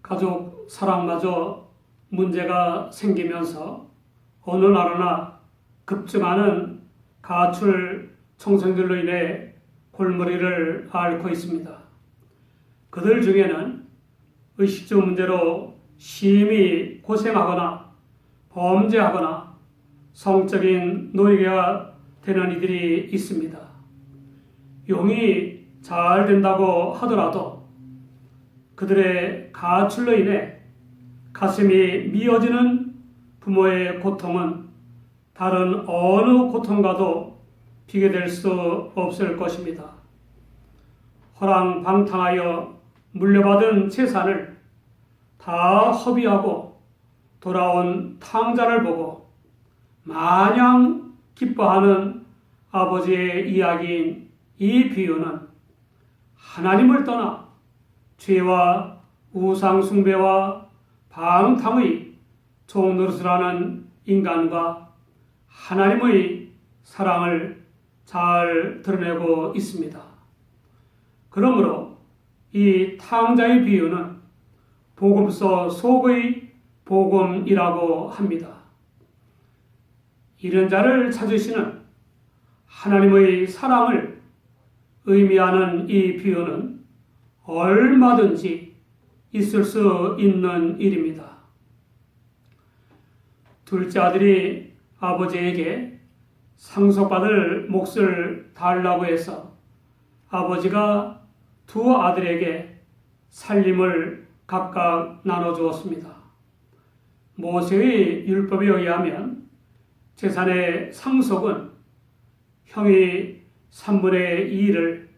가족 사랑마저 문제가 생기면서 어느 나라나 급증하는 가출 청소년들로 인해 골머리를 앓고 있습니다. 그들 중에는 의식주 문제로 심히 고생하거나 범죄하거나 성적인 노예가 되는 이들이 있습니다. 용이 잘 된다고 하더라도 그들의 가출로 인해 가슴이 미어지는 부모의 고통은 다른 어느 고통과도 비교될 수 없을 것입니다. 허랑방탕하여 물려받은 재산을 다 허비하고 돌아온 탕자를 보고 마냥 기뻐하는 아버지의 이야기인 이 비유는 하나님을 떠나 죄와 우상숭배와 방탕의 종노릇을 하는 인간과 하나님의 사랑을 잘 드러내고 있습니다. 그러므로 이 탕자의 비유는 복음서 속의 복음이라고 합니다. 이런 자를 찾으시는 하나님의 사랑을 의미하는 이 비유는 얼마든지 있을 수 있는 일입니다. 둘째 아들이 아버지에게 상속받을 몫을 달라고 해서 아버지가 두 아들에게 살림을 각각 나눠주었습니다. 모세의 율법에 의하면 재산의 상속은 형이 3분의 2를,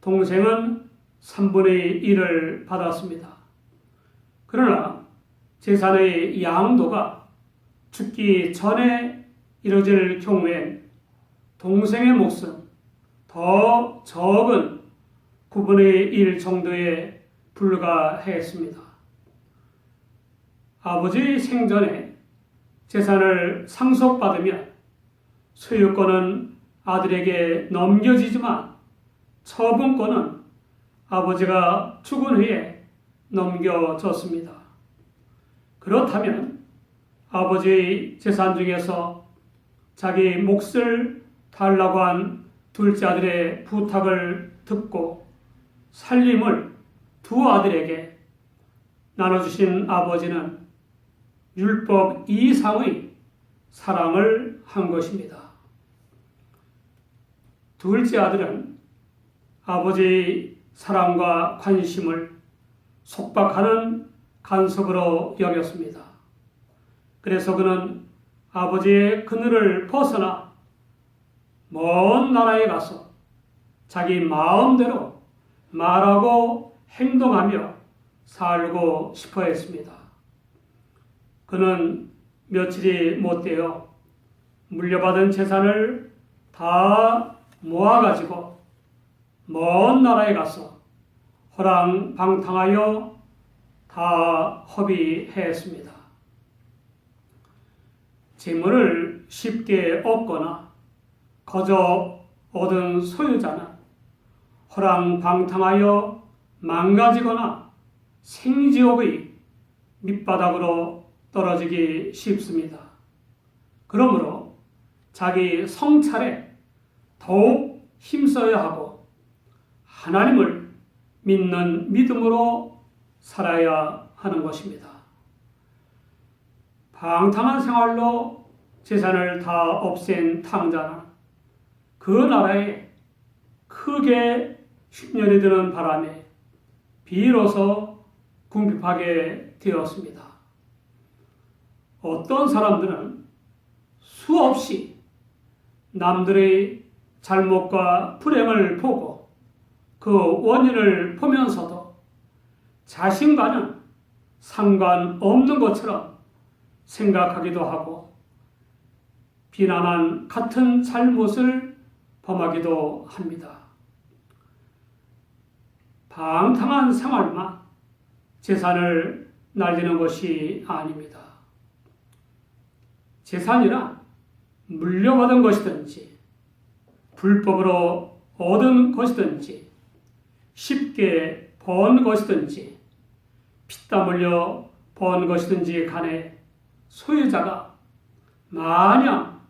동생은 3분의 1을 받았습니다. 그러나 재산의 양도가 죽기 전에 이뤄질 경우엔 동생의 몫은 더 적은 9분의 1 정도에 불과했습니다. 아버지 생전에 재산을 상속받으면 소유권은 아들에게 넘겨지지만 처분권은 아버지가 죽은 후에 넘겨졌습니다. 그렇다면 아버지의 재산 중에서 자기 몫을 달라고 한 둘째 아들의 부탁을 듣고 살림을 두 아들에게 나눠주신 아버지는 율법 이상의 사랑을 한 것입니다. 둘째 아들은 아버지의 사랑과 관심을 속박하는 간섭으로 여겼습니다. 그래서 그는 아버지의 그늘을 벗어나 먼 나라에 가서 자기 마음대로 말하고 행동하며 살고 싶어 했습니다. 그는 며칠이 못되어 물려받은 재산을 다 모아가지고 먼 나라에 가서 허랑방탕하여 다 허비했습니다. 재물을 쉽게 얻거나 거저 얻은 소유자는 허랑방탕하여 망가지거나 생지옥의 밑바닥으로 떨어지기 쉽습니다. 그러므로 자기 성찰에 더욱 힘써야 하고 하나님을 믿는 믿음으로 살아야 하는 것입니다. 방탕한 생활로 재산을 다 없앤 탕자는 그 나라에 크게 흉년이 드는 바람에 비로소 궁핍하게 되었습니다. 어떤 사람들은 수없이 남들의 잘못과 불행을 보고 그 원인을 보면서도 자신과는 상관없는 것처럼 생각하기도 하고 비난한 같은 잘못을 범하기도 합니다. 방탕한 생활만 재산을 날리는 것이 아닙니다. 재산이란 물려받은 것이든지 불법으로 얻은 것이든지 쉽게 번 것이든지 피땀 흘려 번 것이든지 간에 소유자가 마냥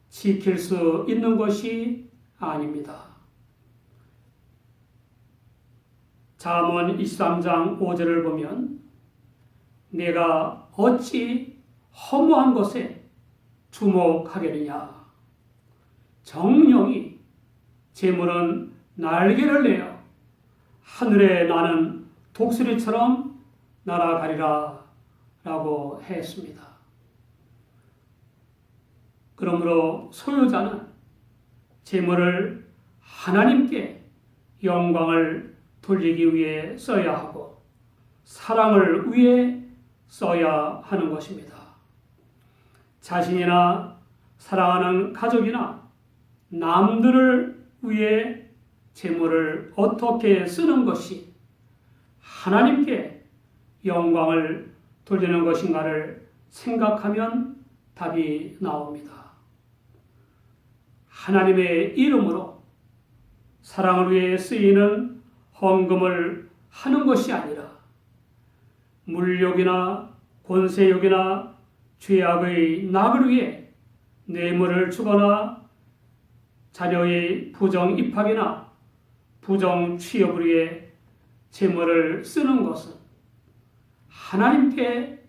지킬 수 있는 것이 아닙니다. 잠언 23장 5절을 보면 내가 어찌 허무한 것에 주목하겠느냐. 정령이 재물은 날개를 내어 하늘에 나는 독수리처럼 날아가리라 라고 했습니다. 그러므로 소유자는 재물을 하나님께 영광을 돌리기 위해 써야 하고 사랑을 위해 써야 하는 것입니다. 자신이나 사랑하는 가족이나 남들을 위해 재물을 어떻게 쓰는 것이 하나님께 영광을 돌리는 것인가를 생각하면 답이 나옵니다. 하나님의 이름으로 사랑을 위해 쓰이는 헌금을 하는 것이 아니라 물욕이나 권세욕이나 죄악의 낙을 위해 뇌물을 주거나 자녀의 부정 입학이나 부정 취업을 위해 재물을 쓰는 것은 하나님께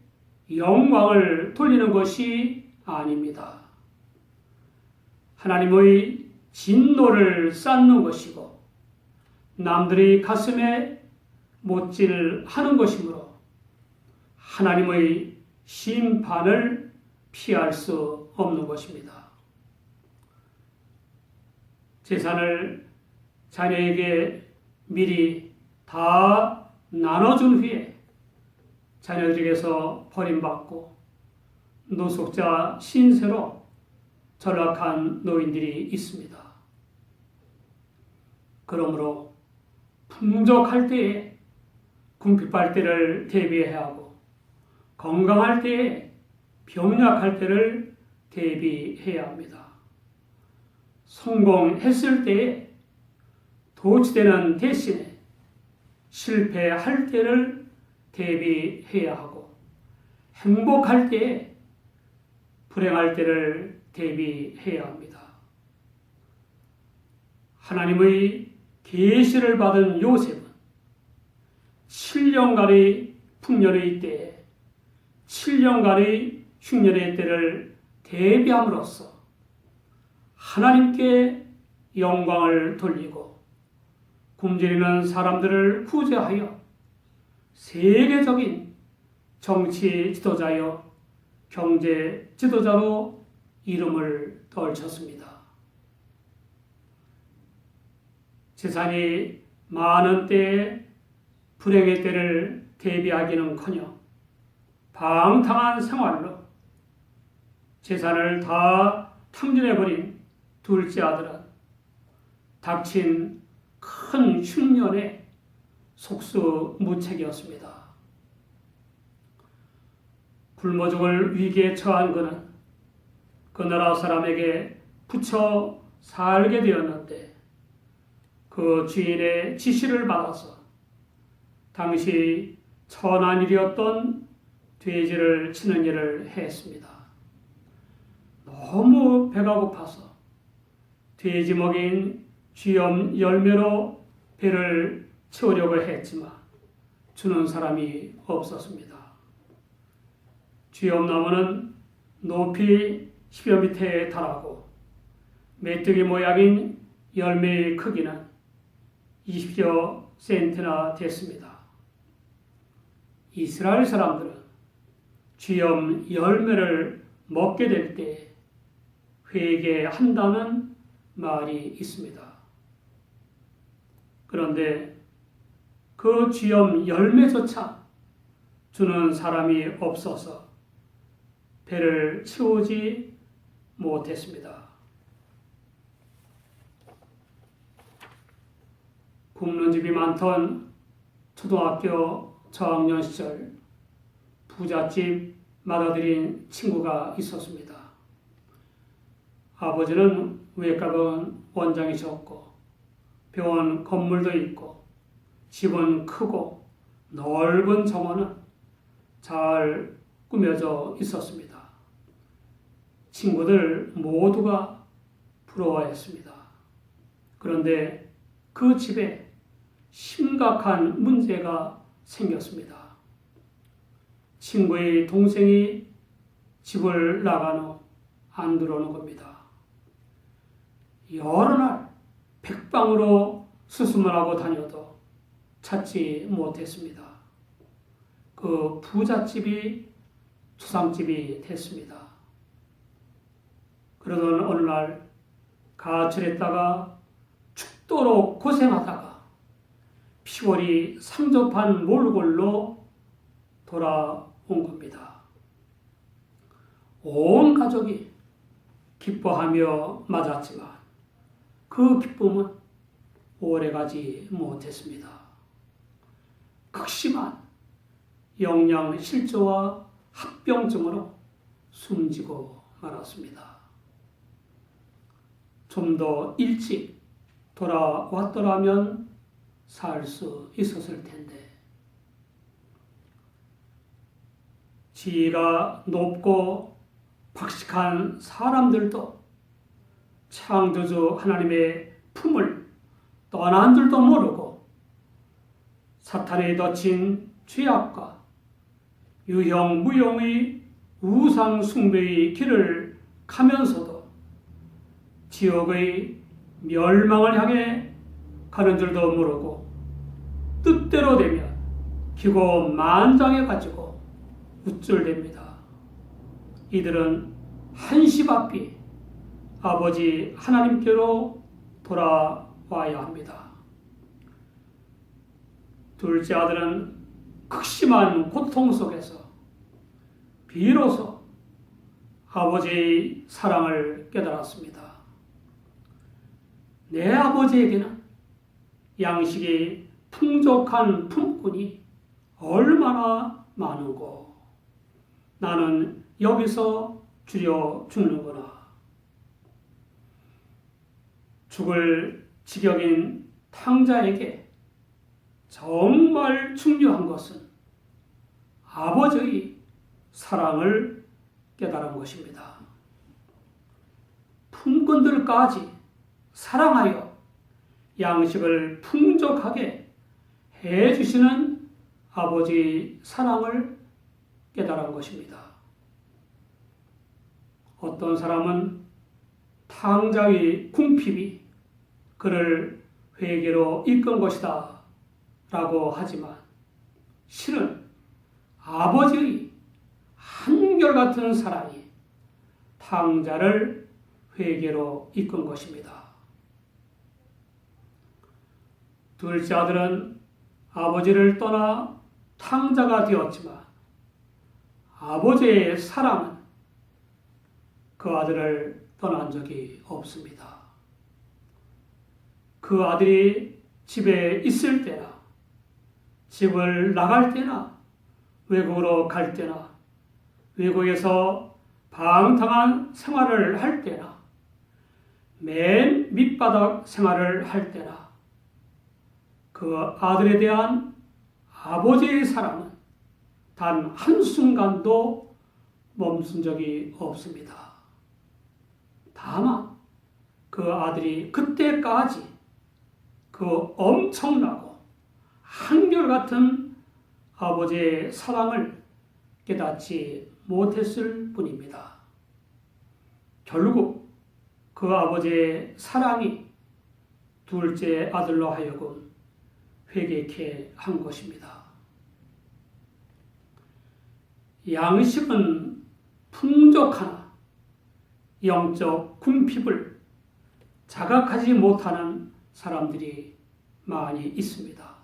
영광을 돌리는 것이 아닙니다. 하나님의 진노를 쌓는 것이고 남들의 가슴에 못질하는 것이므로 하나님의 심판을 피할 수 없는 것입니다. 재산을 자녀에게 미리 다 나눠준 후에 자녀들에게서 버림받고 노숙자 신세로 전락한 노인들이 있습니다. 그러므로 풍족할 때에 궁핍할 때를 대비해야 하고 건강할 때에 병약할 때를 대비해야 합니다. 성공했을 때에 도취되는 대신에 실패할 때를 대비해야 하고 행복할 때에 불행할 때를 대비해야 합니다. 하나님의 계시를 받은 요셉은 7년간의 풍년의 때에 7년간의 흉년의 때를 대비함으로써 하나님께 영광을 돌리고 굶주리는 사람들을 구제하여 세계적인 정치 지도자여 경제 지도자로 이름을 떨쳤습니다. 재산이 많은 때에 불행의 때를 대비하기는커녕 방탕한 생활로 재산을 다 탕진해버린 둘째 아들은 닥친 큰 흉년에 속수무책이었습니다. 굶어 죽을 위기에 처한 그는 그 나라 사람에게 붙여 살게 되었는데 그 주인의 지시를 받아서 당시 천한 일이었던 돼지를 치는 일을 했습니다. 너무 배가 고파서 돼지 먹인 쥐염 열매로 배를 채우려고 했지만 주는 사람이 없었습니다. 쥐염나무는 높이 10여 미터에 달하고 메뚜기 모양인 열매의 크기는 20여 센티나 됐습니다. 이스라엘 사람들은 쥐염 열매를 먹게 될 때 회개한다는 말이 있습니다. 그런데 그 쥐염 열매조차 주는 사람이 없어서 배를 채우지 못했습니다. 굶는 집이 많던 초등학교 저학년 시절 부잣집 맏아들인 친구가 있었습니다. 아버지는 외과병원 원장이셨고 병원 건물도 있고 집은 크고 넓은 정원은 잘 꾸며져 있었습니다. 친구들 모두가 부러워했습니다. 그런데 그 집에 심각한 문제가 생겼습니다. 친구의 동생이 집을 나간 후 안 들어오는 겁니다. 여러 날 백방으로 수습을 하고 다녀도 찾지 못했습니다. 그 부잣집이 초상집이 됐습니다. 그러던 어느 날 가출했다가 죽도록 고생하다가 피골이 상접한 몰골로 돌아온 겁니다. 온 가족이 기뻐하며 맞았지만 그 기쁨은 오래가지 못했습니다. 극심한 영양실조와 합병증으로 숨지고 말았습니다. 좀 더 일찍 돌아왔더라면 살 수 있었을 텐데, 지위가 높고 박식한 사람들도 창조주 하나님의 품을 떠난 줄도 모르고 사탄에 덧친 죄악과 유형무용의 우상 숭배의 길을 가면서도 지옥의 멸망을 향해 가는 줄도 모르고 뜻대로 되면 기고만장해 가지고 우쭐댑니다. 이들은 한시바삐 아버지 하나님께로 돌아와야 합니다. 둘째 아들은 극심한 고통 속에서 비로소 아버지의 사랑을 깨달았습니다. 내 아버지에게는 양식이 풍족한 품꾼이 얼마나 많은고 나는 여기서 줄여 죽는구나. 죽을 지경인 탕자에게 정말 중요한 것은 아버지의 사랑을 깨달은 것입니다. 품꾼들까지 사랑하여 양식을 풍족하게 해주시는 아버지의 사랑을 깨달은 것입니다. 어떤 사람은 탕자의 궁핍이 그를 회개로 이끈 것이다 라고 하지만 실은 아버지의 한결같은 사랑이 탕자를 회개로 이끈 것입니다. 둘째 아들은 아버지를 떠나 탕자가 되었지만 아버지의 사랑은 그 아들을 떠난 적이 없습니다. 그 아들이 집에 있을 때나 집을 나갈 때나 외국으로 갈 때나 외국에서 방탕한 생활을 할 때나 맨 밑바닥 생활을 할 때나 그 아들에 대한 아버지의 사랑은 단 한순간도 멈춘 적이 없습니다. 다만 그 아들이 그때까지 그 엄청나고 한결같은 아버지의 사랑을 깨닫지 못했을 뿐입니다. 결국 그 아버지의 사랑이 둘째 아들로 하여금 회개케 한 것입니다. 양식은 풍족하나 영적 궁핍을 자각하지 못하는 사람들이 많이 있습니다.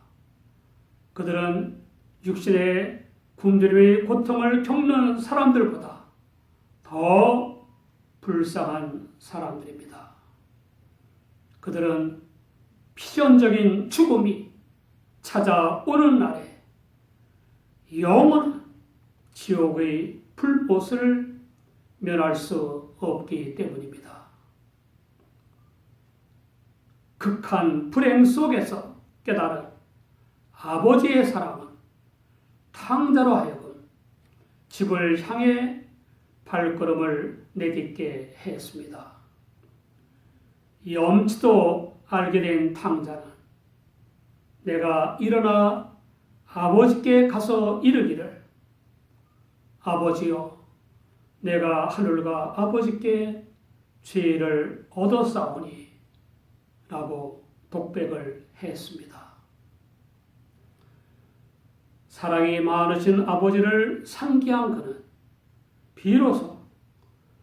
그들은 육신의 굶주림의 고통을 겪는 사람들보다 더 불쌍한 사람들입니다. 그들은 필연적인 죽음이 찾아오는 날에 영원한 지옥의 불못을 면할 수 없기 때문입니다. 극한 불행 속에서 깨달은 아버지의 사랑은 탕자로 하여금 집을 향해 발걸음을 내딛게 했습니다. 염치도 알게 된 탕자는 내가 일어나 아버지께 가서 이르기를 아버지여 내가 하늘과 아버지께 죄를 얻었사오니 라고 독백을 했습니다. 사랑이 많으신 아버지를 상기한 그는 비로소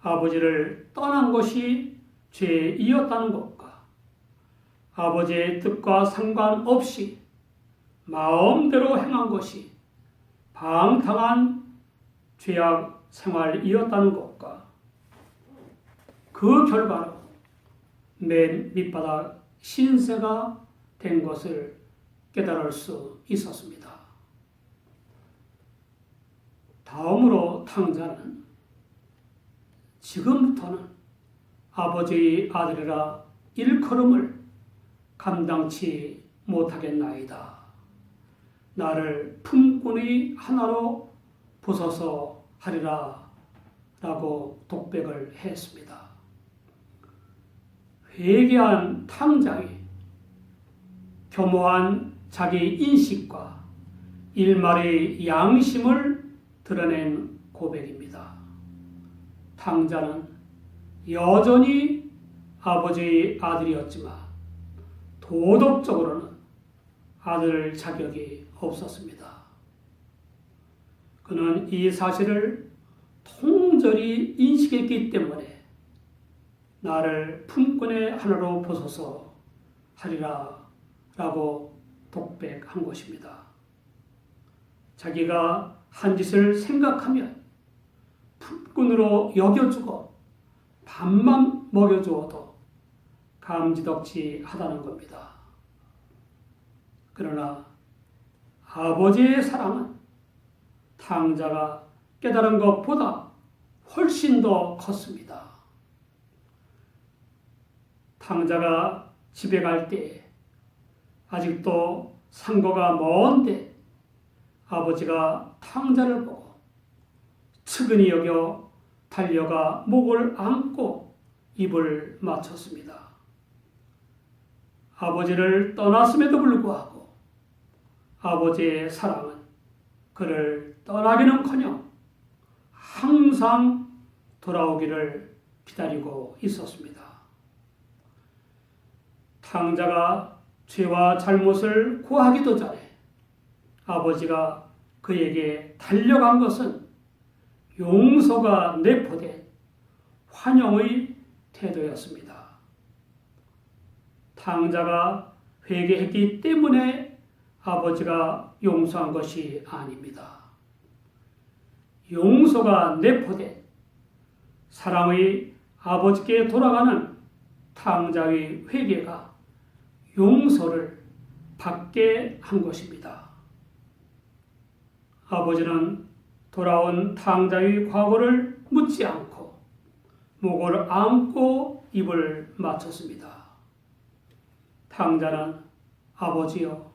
아버지를 떠난 것이 죄이었다는 것과 아버지의 뜻과 상관없이 마음대로 행한 것이 방탕한 죄악 생활이었다는 것과 그 결과로 맨 밑바닥 신세가 된 것을 깨달을 수 있었습니다. 다음으로 탕자는 지금부터는 아버지의 아들이라 일컬음을 감당치 못하겠나이다. 나를 품꾼의 하나로 부숴서 하리라 라고 독백을 했습니다. 회개한 탕자의 교모한 자기 인식과 일말의 양심을 드러낸 고백입니다. 탕자는 여전히 아버지의 아들이었지만 도덕적으로는 아들 자격이 없었습니다. 그는 이 사실을 통절히 인식했기 때문에 나를 품꾼의 하나로 보소서 하리라 라고 독백한 것입니다. 자기가 한 짓을 생각하면 품꾼으로 여겨주고 밥만 먹여주어도 감지덕지 하다는 겁니다. 그러나 아버지의 사랑은 탕자가 깨달은 것보다 훨씬 더 컸습니다. 탕자가 집에 갈 때 아직도 상고가 먼데 아버지가 탕자를 보고 측은히 여겨 달려가 목을 안고 입을 맞췄습니다. 아버지를 떠났음에도 불구하고 아버지의 사랑은 그를 떠나기는커녕 항상 돌아오기를 기다리고 있었습니다. 탕자가 죄와 잘못을 고하기도 전에 아버지가 그에게 달려간 것은 용서가 내포된 환영의 태도였습니다. 탕자가 회개했기 때문에 아버지가 용서한 것이 아닙니다. 용서가 내포된 사랑의 아버지께 돌아가는 탕자의 회개가 용서를 받게 한 것입니다. 아버지는 돌아온 탕자의 과거를 묻지 않고 목을 안고 입을 맞췄습니다. 탕자는 아버지여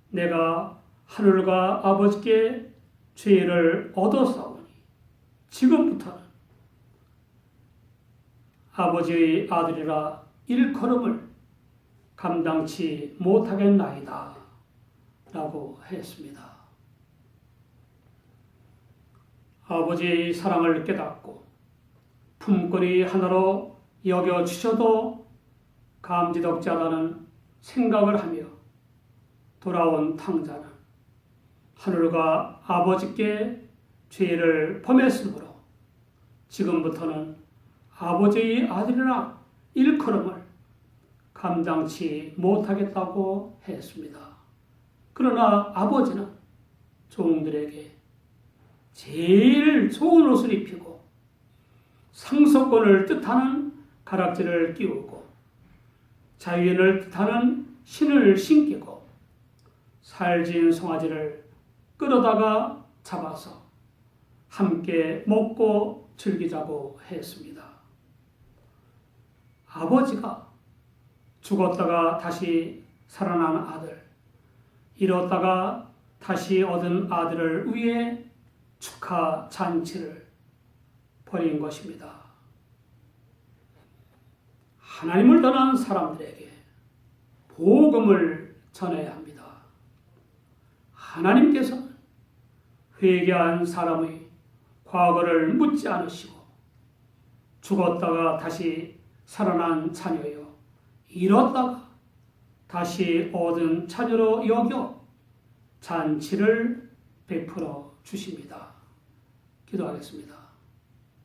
내가 하늘과 아버지께 죄를 얻었사오니 지금부터는 아버지의 아들이라 일컬음을 감당치 못하겠나이다 라고 했습니다. 아버지의 사랑을 깨닫고 품꾼이 하나로 여겨주셔도 감지덕지 하다는 생각을 하며 돌아온 탕자는 하늘과 아버지께 죄를 범했으므로 지금부터는 아버지의 아들이라 일컬음을 감당치 못하겠다고 했습니다. 그러나 아버지는 종들에게 제일 좋은 옷을 입히고 상속권을 뜻하는 가락지를 끼우고 자유인을 뜻하는 신을 신기고 살진 송아지를 끌어다가 잡아서 함께 먹고 즐기자고 했습니다. 아버지가 죽었다가 다시 살아난 아들, 잃었다가 다시 얻은 아들을 위해 축하 잔치를 벌인 것입니다. 하나님을 떠난 사람들에게 복음을 전해야 합니다. 하나님께서는 회개한 사람의 과거를 묻지 않으시고 죽었다가 다시 살아난 자녀여 잃었다가 다시 얻은 자녀로 여겨 잔치를 베풀어 주십니다. 기도하겠습니다.